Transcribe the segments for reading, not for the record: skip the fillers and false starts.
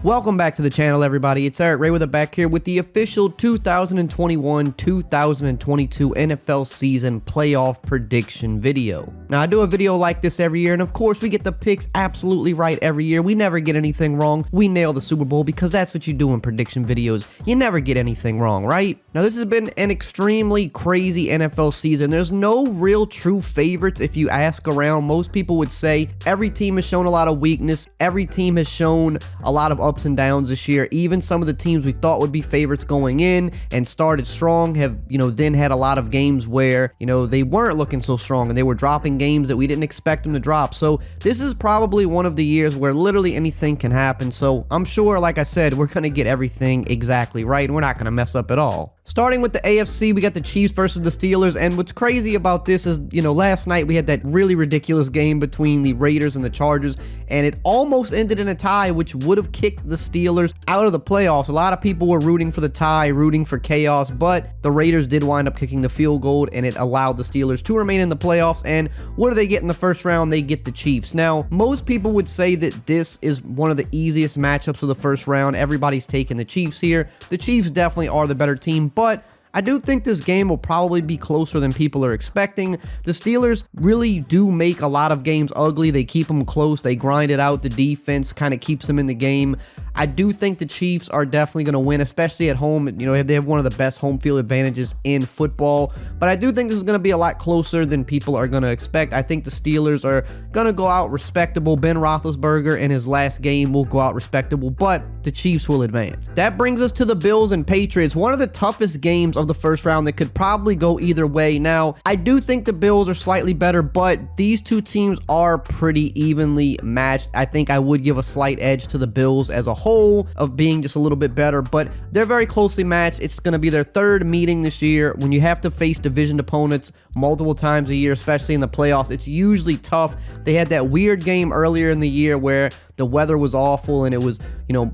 Welcome back to the channel, everybody. It's Eric Ray back here with the official 2021-2022 NFL season playoff prediction video. Now, I do a video like this every year, and of course, we get the picks absolutely right every year. We never get anything wrong. We nail the Super Bowl because that's what you do in prediction videos. You never get anything wrong, right? Now, this has been an extremely crazy NFL season. There's no real true favorites if you ask around. Most people would say every team has shown a lot of weakness. Every team has shown a lot of ups and downs this year. Even some of the teams we thought would be favorites going in and started strong have, then had a lot of games where, they weren't looking so strong and they were dropping games that we didn't expect them to drop. So this is probably one of the years where literally anything can happen. So I'm sure, like I said, we're going to get everything exactly right and we're not going to mess up at all. Starting with the AFC, we got the Chiefs versus the Steelers, and what's crazy about this is, last night we had that really ridiculous game between the Raiders and the Chargers, and it almost ended in a tie, which would have kicked the Steelers out of the playoffs. A lot of people were rooting for the tie, rooting for chaos, but the Raiders did wind up kicking the field goal, and it allowed the Steelers to remain in the playoffs, and what do they get in the first round? They get the Chiefs. Now, most people would say that this is one of the easiest matchups of the first round. Everybody's taking the Chiefs here. The Chiefs definitely are the better team, but I do think this game will probably be closer than people are expecting. The Steelers really do make a lot of games ugly. They keep them close. They grind it out. The defense kind of keeps them in the game. I do think the Chiefs are definitely going to win, especially at home. They have one of the best home field advantages in football. But I do think this is going to be a lot closer than people are going to expect. I think the Steelers are going to go out respectable. Ben Roethlisberger in his last game will go out respectable, but the Chiefs will advance. That brings us to the Bills and Patriots, one of the toughest games of the first round that could probably go either way. Now, I do think the Bills are slightly better, but these two teams are pretty evenly matched. I think I would give a slight edge to the Bills as a whole of being just a little bit better, but they're very closely matched. It's going to be their third meeting this year. When you have to face division opponents multiple times a year, especially in the playoffs, it's usually tough. They had that weird game earlier in the year where the weather was awful and it was,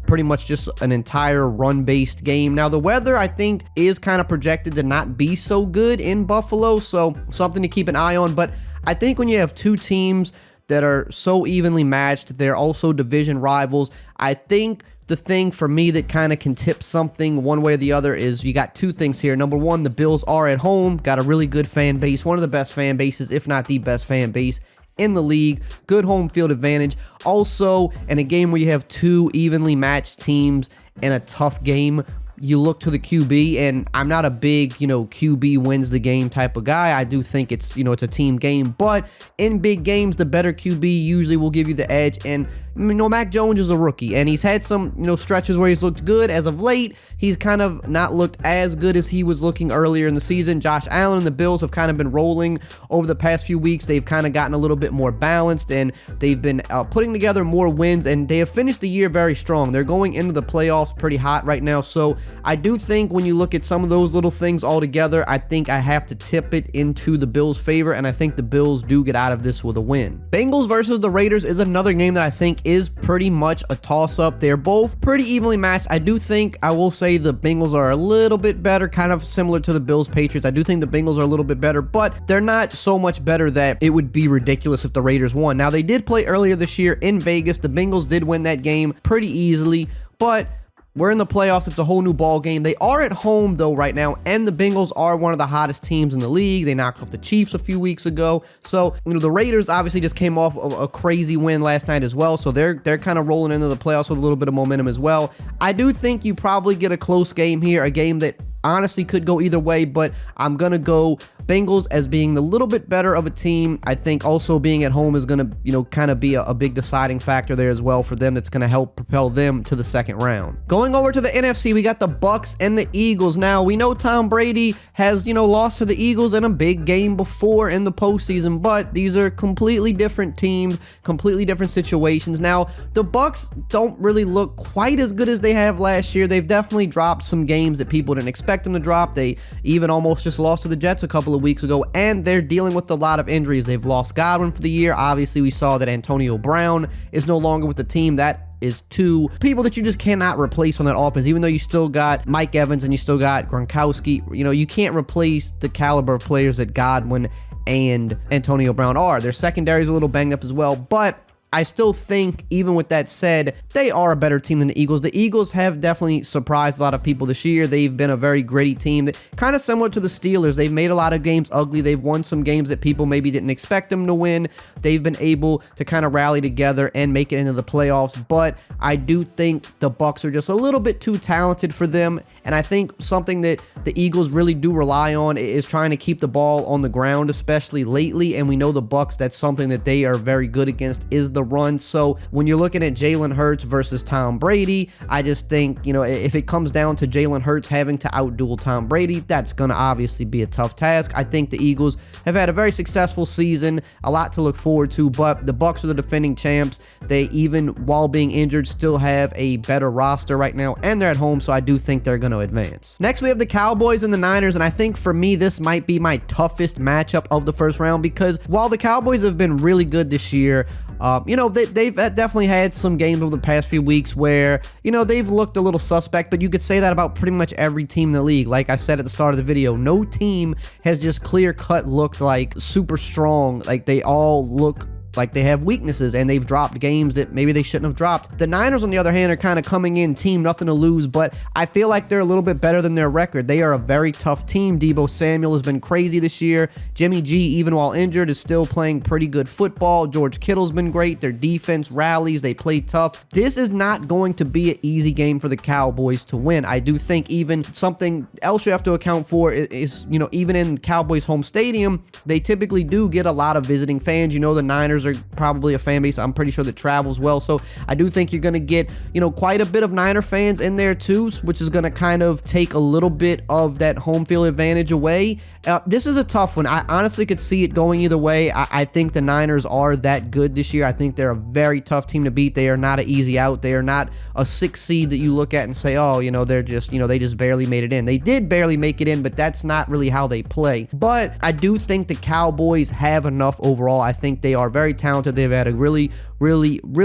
pretty much just an entire run-based game. Now, the weather, I think, is kind of projected to not be so good in Buffalo, so something to keep an eye on. But I think when you have two teams that are so evenly matched, they're also division rivals, I think the thing for me that kind of can tip something one way or the other is you got two things here. Number one, the Bills are at home, got a really good fan base, one of the best fan bases, if not the best fan base in the league. Good home field advantage. Also, in a game where you have two evenly matched teams in a tough game, you look to the QB, and I'm not a big, QB wins the game type of guy. I do think it's, it's a team game, but in big games, the better QB usually will give you the edge. And Mac Jones is a rookie, and he's had some, stretches where he's looked good. As of late, he's kind of not looked as good as he was looking earlier in the season. Josh Allen and the Bills have kind of been rolling over the past few weeks. They've kind of gotten a little bit more balanced, and they've been putting together more wins, and they have finished the year very strong. They're going into the playoffs pretty hot right now, so I do think when you look at some of those little things all together, I think I have to tip it into the Bills' favor, and I think the Bills do get out of this with a win. Bengals versus the Raiders is another game that I think is pretty much a toss-up. They're both pretty evenly matched. I do think, I will say, the Bengals are a little bit better, kind of similar to the Bills-Patriots. I do think the Bengals are a little bit better, but they're not so much better that it would be ridiculous if the Raiders won. Now, they did play earlier this year in Vegas. The Bengals did win that game pretty easily, but we're in the playoffs. It's a whole new ball game. They are at home, though, right now, and the Bengals are one of the hottest teams in the league. They knocked off the Chiefs a few weeks ago. So, the Raiders obviously just came off of a crazy win last night as well, so they're kind of rolling into the playoffs with a little bit of momentum as well. I do think you probably get a close game here, a game that honestly could go either way, but I'm going to go Bengals as being the little bit better of a team. I think also being at home is going to, kind of be a big deciding factor there as well for them. That's going to help propel them to the second round. Going over to the NFC, we got the Bucks and the Eagles. Now, we know Tom Brady has, lost to the Eagles in a big game before in the postseason, but these are completely different teams, completely different situations. Now, the Bucks don't really look quite as good as they have last year. They've definitely dropped some games that people didn't expect them to drop. They even almost just lost to the Jets a couple of weeks ago, and they're dealing with a lot of injuries. They've lost Godwin for the year. Obviously, we saw that Antonio Brown is no longer with the team. That is two people that you just cannot replace on that offense. Even though you still got Mike Evans and you still got Gronkowski, you can't replace the caliber of players that Godwin and Antonio Brown are. Their secondary is a little banged up as well, but I still think, even with that said, they are a better team than the Eagles. The Eagles have definitely surprised a lot of people this year. They've been a very gritty team, kind of similar to the Steelers. They've made a lot of games ugly. They've won some games that people maybe didn't expect them to win. They've been able to kind of rally together and make it into the playoffs, but I do think the Bucs are just a little bit too talented for them, and I think something that the Eagles really do rely on is trying to keep the ball on the ground, especially lately, and we know the Bucs, that's something that they are very good against, is the run. So when you're looking at Jalen Hurts versus Tom Brady, I just think, if it comes down to Jalen Hurts having to outduel Tom Brady, that's going to obviously be a tough task. I think the Eagles have had a very successful season, a lot to look forward to, but the Bucs are the defending champs. They, even while being injured, still have a better roster right now, and they're at home, so I do think they're going to advance. Next, we have the Cowboys and the Niners, and I think for me, this might be my toughest matchup of the first round, because while the Cowboys have been really good this year, they've definitely had some games over the past few weeks where, they've looked a little suspect, but you could say that about pretty much every team in the league. Like I said at the start of the video, no team has just clear-cut looked like super strong. Like, they all look like they have weaknesses, and they've dropped games that maybe they shouldn't have dropped. The Niners, on the other hand, are kind of coming in team nothing to lose, but I feel like they're a little bit better than their record. They are a very tough team. Deebo Samuel has been crazy this year. Jimmy G, even while injured, is still playing pretty good football. George Kittle's been great. Their defense rallies. They play tough. This is not going to be an easy game for the Cowboys to win. I do think even something else you have to account for is even in Cowboys home stadium, they typically do get a lot of visiting fans. The Niners are probably a fan base, I'm pretty sure, that travels well, so I do think you're going to get quite a bit of Niner fans in there too, which is going to kind of take a little bit of that home field advantage away. This is a tough one. I honestly could see it going either way. I think the Niners are that good this year. I think they're a very tough team to beat. They are not an easy out. They are not a 6 seed that you look at and say, oh, they're just, they just barely made it in. They did barely make it in, but that's not really how they play. But I do think the Cowboys have enough overall. I think they are very talented. They've had a really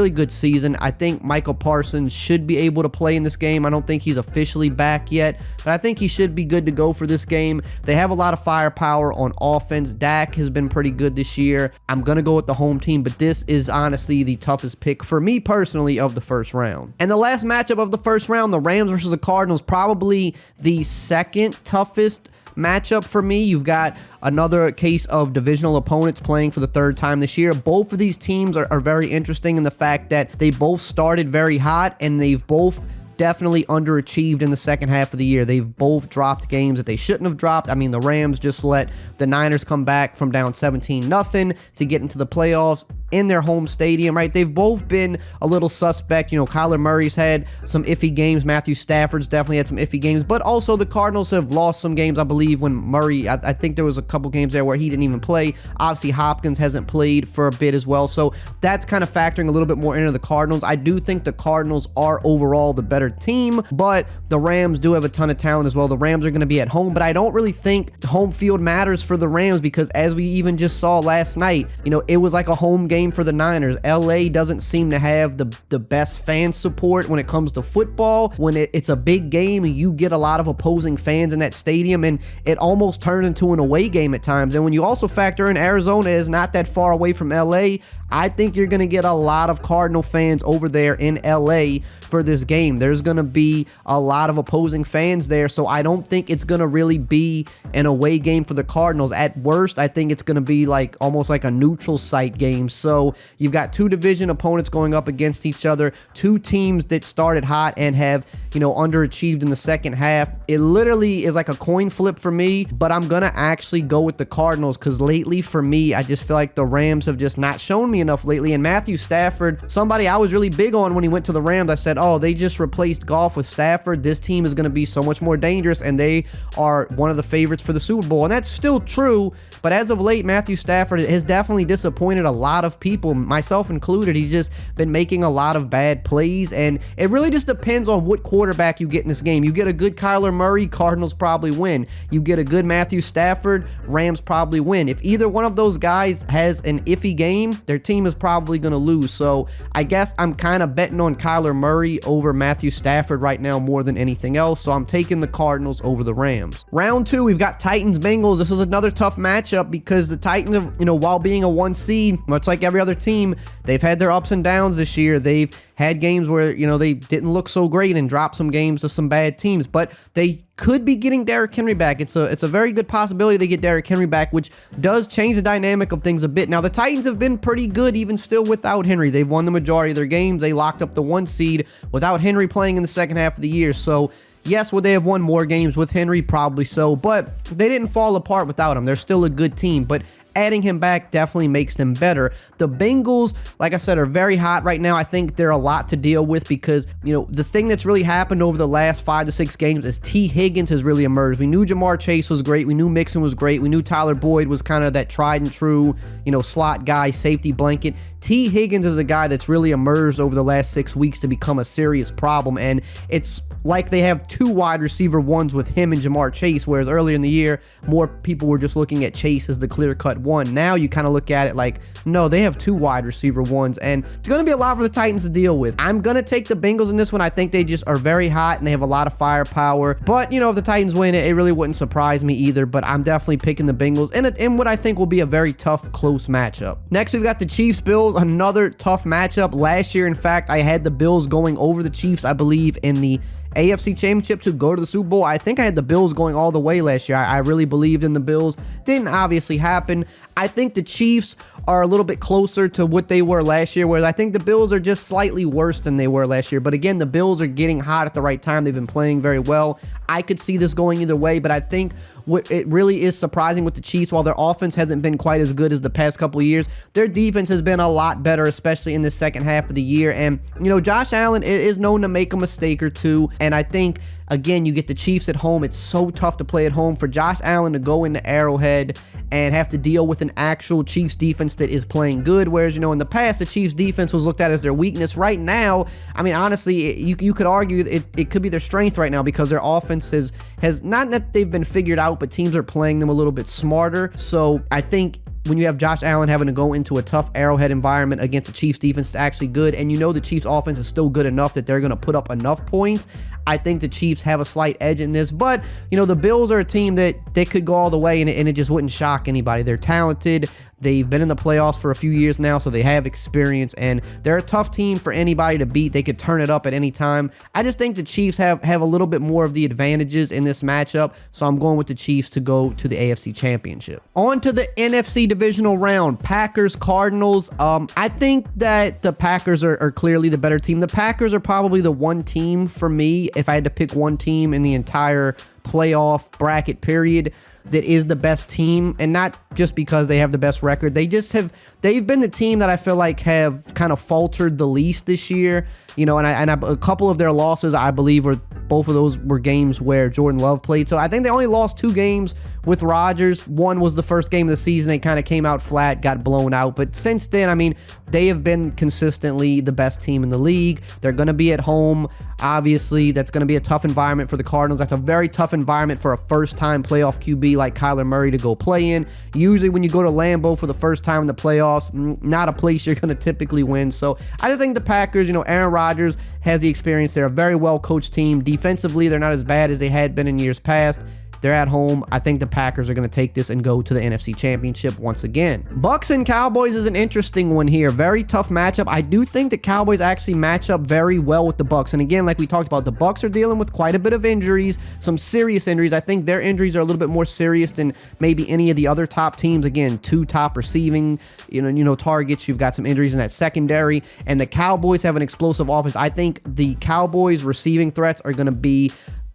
good season. I think Michael Parsons should be able to play in this game. I don't think he's officially back yet, but I think he should be good to go for this game. They have a lot of firepower on offense. Dak has been pretty good this year. I'm going to go with the home team, but this is honestly the toughest pick for me personally of the first round. And the last matchup of the first round, the Rams versus the Cardinals, probably the second toughest matchup for me. You've got another case of divisional opponents playing for the third time this year. Both of these teams are very interesting in the fact that they both started very hot, and they've both definitely underachieved in the second half of the year. They've both dropped games that they shouldn't have dropped. I mean, the Rams just let the Niners come back from down 17-0 to get into the playoffs in their home stadium, right? They've both been a little suspect. Kyler Murray's had some iffy games. Matthew Stafford's definitely had some iffy games, but also the Cardinals have lost some games, I believe, when Murray, I think there was a couple games there where he didn't even play. Obviously, Hopkins hasn't played for a bit as well, so that's kind of factoring a little bit more into the Cardinals. I do think the Cardinals are overall the better team, but the Rams do have a ton of talent as well. The Rams are going to be at home, but I don't really think home field matters for the Rams, because as we even just saw last night, it was like a home game for the Niners. LA doesn't seem to have the best fan support when it comes to football. When it's a big game, you get a lot of opposing fans in that stadium, and it almost turns into an away game at times. And when you also factor in Arizona is not that far away from LA, I think you're going to get a lot of Cardinal fans over there in LA for this game. There's going to be a lot of opposing fans there, so I don't think it's going to really be an away game for the Cardinals. At worst, I think it's going to be like almost like a neutral site game. So you've got two division opponents going up against each other, two teams that started hot and have, underachieved in the second half. It literally is like a coin flip for me, but I'm going to actually go with the Cardinals, because lately for me, I just feel like the Rams have just not shown me enough lately. And Matthew Stafford, somebody I was really big on when he went to the Rams, I said, oh, they just replaced Goff with Stafford. This team is going to be so much more dangerous, and they are one of the favorites for the Super Bowl. And that's still true, but as of late, Matthew Stafford has definitely disappointed a lot of people, myself included. He's just been making a lot of bad plays, and it really just depends on what quarterback quarterback you get in this game. You get a good Kyler Murray, Cardinals probably win. You get a good Matthew Stafford, Rams probably win. If either one of those guys has an iffy game, their team is probably going to lose. So I guess I'm kind of betting on Kyler Murray over Matthew Stafford right now more than anything else. So I'm taking the Cardinals over the Rams. Round 2, we've got Titans-Bengals. This is another tough matchup because the Titans, while being a 1 seed, much like every other team, they've had their ups and downs this year. They've had games where, they didn't look so great and dropped some games to some bad teams, but they could be getting Derrick Henry back. It's a very good possibility they get Derrick Henry back, which does change the dynamic of things a bit. Now, the Titans have been pretty good even still without Henry. They've won the majority of their games. They locked up the 1 seed without Henry playing in the second half of the year. So yes, would they have won more games with Henry? Probably so, but they didn't fall apart without him. They're still a good team, but adding him back definitely makes them better. The Bengals, like I said, are very hot right now. I think they're a lot to deal with because, the thing that's really happened over the last 5 to 6 games is T. Higgins has really emerged. We knew Jamar Chase was great. We knew Mixon was great. We knew Tyler Boyd was kind of that tried and true, slot guy, safety blanket. T. Higgins is a guy that's really emerged over the last 6 weeks to become a serious problem, and it's like they have 2 wide receiver ones with him and Jamar Chase, whereas earlier in the year, more people were just looking at Chase as the clear-cut one. Now you kind of look at it like, no, they have 2 wide receiver ones, and it's going to be a lot for the Titans to deal with. I'm going to take the Bengals in this one. I think they just are very hot, and they have a lot of firepower, but, if the Titans win, it really wouldn't surprise me either, but I'm definitely picking the Bengals in what I think will be a very tough, close matchup. Next, we've got the Chiefs-Bills, another tough matchup. Last year, in fact, I had the Bills going over the Chiefs, I believe, in the AFC Championship to go to the Super Bowl. I think I had the Bills going all the way last year. I really believed in the Bills. Didn't obviously happen. I think the Chiefs are a little bit closer to what they were last year, whereas I think the Bills are just slightly worse than they were last year. But again, the Bills are getting hot at the right time. They've been playing very well. I could see this going either way, but I think what it really is surprising with the Chiefs, while their offense hasn't been quite as good as the past couple of years, their defense has been a lot better, especially in the second half of the year. And, Josh Allen is known to make a mistake or two, and I think, again, you get the Chiefs at home. It's so tough to play at home. For Josh Allen to go into Arrowhead and have to deal with an actual Chiefs defense that is playing good, whereas, in the past, the Chiefs defense was looked at as their weakness. Right now, I mean, honestly, you could argue it could be their strength right now because their offense has not that they've been figured out, but teams are playing them a little bit smarter. So I think when you have Josh Allen having to go into a tough Arrowhead environment against a Chiefs defense that's actually good, and the Chiefs offense is still good enough that they're going to put up enough points, I think the Chiefs have a slight edge in this. But, the Bills are a team that they could go all the way, and it just wouldn't shock anybody. They're talented. They've been in the playoffs for a few years now, so they have experience, and they're a tough team for anybody to beat. They could turn it up at any time. I just think the Chiefs have a little bit more of the advantages in this matchup, so I'm going with the Chiefs to go to the AFC Championship. On to the NFC divisional round, Packers, Cardinals. I think that the Packers are clearly the better team. The Packers are probably the one team for me, if I had to pick one team in the entire playoff bracket period, that is the best team, and not just because they have the best record. They've been the team that I feel like have kind of faltered the least this year. A couple of their losses, I believe, both of those were games where Jordan Love played. So I think they only lost 2 games with Rodgers. One was the first game of the season. They kind of came out flat, got blown out. But since then, I mean, they have been consistently the best team in the league. They're going to be at home. Obviously, that's going to be a tough environment for the Cardinals. That's a very tough environment for a first-time playoff QB like Kyler Murray to go play in. Usually when you go to Lambeau for the first time in the playoffs, not a place you're going to typically win. So I just think the Packers, Aaron Rodgers has the experience. They're a very well-coached team. Defensively, they're not as bad as they had been in years past. They're at home. I think the Packers are going to take this and go to the NFC Championship once again. Bucks and Cowboys is an interesting one here. Very tough matchup. I do think the Cowboys actually match up very well with the Bucks. And again, like we talked about, the Bucks are dealing with quite a bit of injuries, some serious injuries. I think their injuries are a little bit more serious than maybe any of the other top teams. Again, 2 top receiving, targets. You've got some injuries in that secondary, and the Cowboys have an explosive offense. I think the Cowboys receiving threats are going to be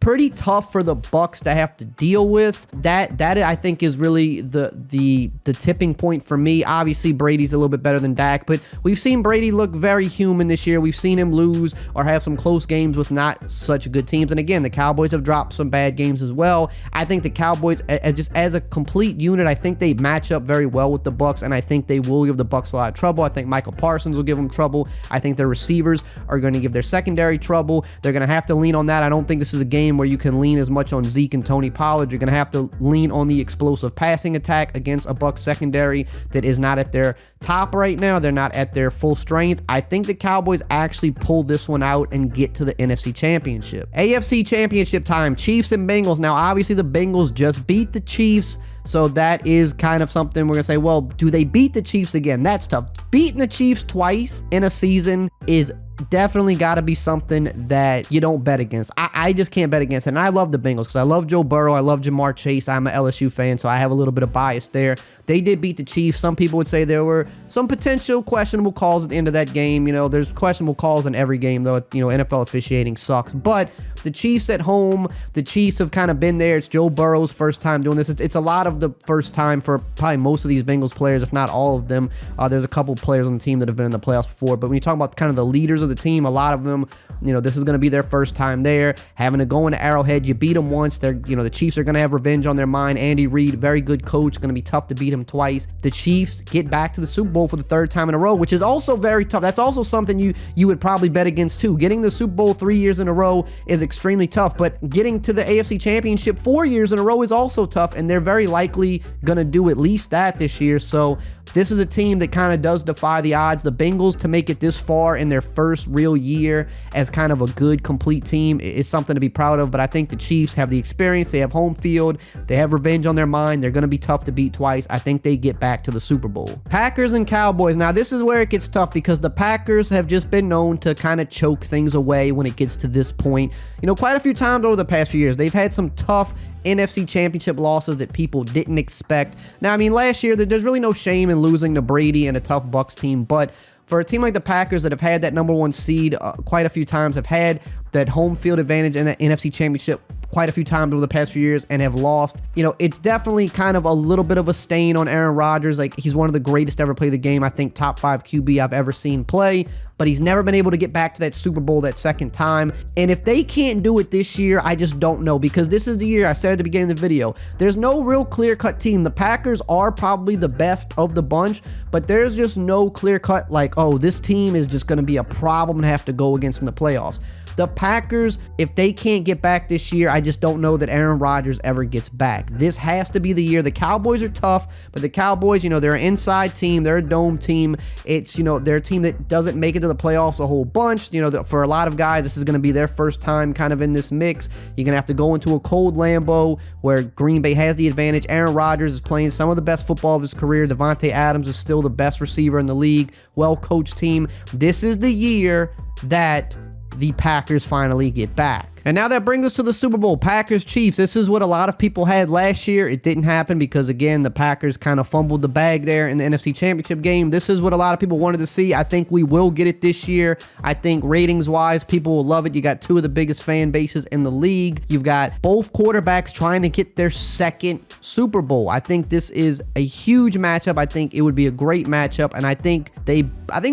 pretty tough for the Bucs to have to deal with. That I think is really the tipping point for me. Obviously, Brady's a little bit better than Dak, but we've seen Brady look very human this year. We've seen him lose or have some close games with not such good teams. And again, the Cowboys have dropped some bad games as well. I think the Cowboys, as a complete unit, I think they match up very well with the Bucs, and I think they will give the Bucs a lot of trouble. I think Michael Parsons will give them trouble. I think their receivers are going to give their secondary trouble. They're going to have to lean on that. I don't think this is a game where you can lean as much on Zeke and Tony Pollard. You're going to have to lean on the explosive passing attack against a Bucs secondary that is not at their top right now. They're not at their full strength. I think the Cowboys actually pull this one out and get to the NFC Championship. AFC Championship time, Chiefs and Bengals. Now, obviously, the Bengals just beat the Chiefs, so that is kind of something we're going to say, well, do they beat the Chiefs again? That's tough. Beating the Chiefs twice in a season is definitely got to be something that you don't bet against. I just can't bet against it. And I love the Bengals because I love Joe Burrow. I love Jamar Chase. I'm an LSU fan, so I have a little bit of bias there. They did beat the Chiefs. Some people would say there were some potential questionable calls at the end of that game. You know, there's questionable calls in every game, though. You know, NFL officiating sucks. But the Chiefs at home, the Chiefs have kind of been there. It's Joe Burrow's first time doing this. It's a lot of the first time for probably most of these Bengals players, if not all of them. There's a couple players on the team that have been in the playoffs before. But when you talk about kind of the leaders of the team, a lot of them, you know, this is going to be their first time there, having to go into Arrowhead. You beat them once. The Chiefs are going to have revenge on their mind. Andy Reid, very good coach, going to be tough to beat him twice. The Chiefs get back to the Super Bowl for the third time in a row, which is also very tough. That's also something you would probably bet against too. Getting the Super Bowl 3 years in a row is extremely tough, but getting to the AFC Championship 4 years in a row is also tough, and they're very likely going to do at least that this year. So this is a team that kind of does defy the odds. The Bengals, to make it this far in their first real year as kind of a good, complete team, is something to be proud of. But I think the Chiefs have the experience. They have home field. They have revenge on their mind. They're going to be tough to beat twice. I think they get back to the Super Bowl. Packers and Cowboys. Now, this is where it gets tough because the Packers have just been known to kind of choke things away when it gets to this point. You know, quite a few times over the past few years, they've had some tough NFC Championship losses that people didn't expect. Now, I mean, last year, there's really no shame in losing to Brady and a tough Bucs team, but for a team like the Packers that have had that #1 seed quite a few times, have had that home field advantage in that NFC Championship quite a few times over the past few years and have lost, you know, it's definitely kind of a little bit of a stain on Aaron Rodgers. Like, he's one of the greatest to ever play the game. I think top 5 QB I've ever seen play, but he's never been able to get back to that Super Bowl that second time. And if they can't do it this year, I just don't know, because this is the year, I said at the beginning of the video, there's no real clear-cut team. The Packers are probably the best of the bunch, but there's just no clear-cut, like, oh, this team is just going to be a problem to have to go against in the playoffs. The Packers, if they can't get back this year, I just don't know that Aaron Rodgers ever gets back. This has to be the year. The Cowboys are tough, but the Cowboys, you know, they're an inside team. They're a dome team. It's, you know, they're a team that doesn't make it to the playoffs a whole bunch. You know, for a lot of guys, this is going to be their first time kind of in this mix. You're going to have to go into a cold Lambeau where Green Bay has the advantage. Aaron Rodgers is playing some of the best football of his career. Davante Adams is still the best receiver in the league. Well-coached team. This is the year that the Packers finally get back. And now that brings us to the Super Bowl, Packers Chiefs. This is what a lot of people had last year. It didn't happen because, again, the Packers kind of fumbled the bag there in the NFC Championship game. This is what a lot of people wanted to see. I think we will get it this year. I think ratings-wise, people will love it. You got two of the biggest fan bases in the league. You've got both quarterbacks trying to get their second Super Bowl. I think this is a huge matchup. I think it would be a great matchup, and I think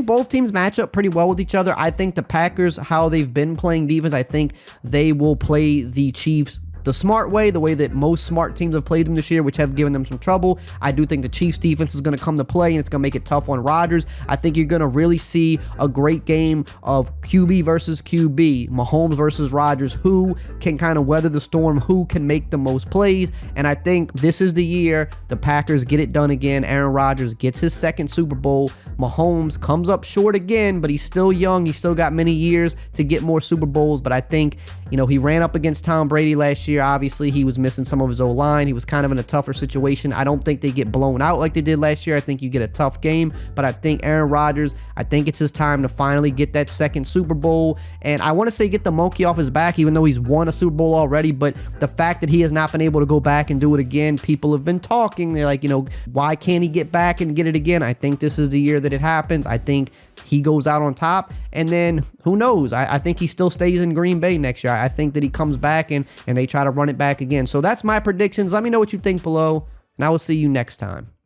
both teams match up pretty well with each other. I think the Packers, how they've been playing defense, I think they will play the Chiefs the smart way, the way that most smart teams have played them this year, which have given them some trouble. I do think the Chiefs defense is going to come to play, and it's going to make it tough on Rodgers. I think you're going to really see a great game of QB versus QB, Mahomes versus Rodgers, who can kind of weather the storm, who can make the most plays. And I think this is the year the Packers get it done again. Aaron Rodgers gets his second Super Bowl. Mahomes comes up short again, but he's still young. He's still got many years to get more Super Bowls. But I think, you know, he ran up against Tom Brady last year. Obviously, he was missing some of his O-line. He was kind of in a tougher situation. I don't think they get blown out like they did last year. I think you get a tough game, but I think Aaron Rodgers, I think it's his time to finally get that second Super Bowl. And I want to say get the monkey off his back, even though he's won a Super Bowl already, but the fact that he has not been able to go back and do it again, people have been talking. They're like, you know, why can't he get back and get it again? I think this is the year that it happens. I think he goes out on top, and then who knows? I think he still stays in Green Bay next year. I think that he comes back and they try to run it back again. So that's my predictions. Let me know what you think below, and I will see you next time.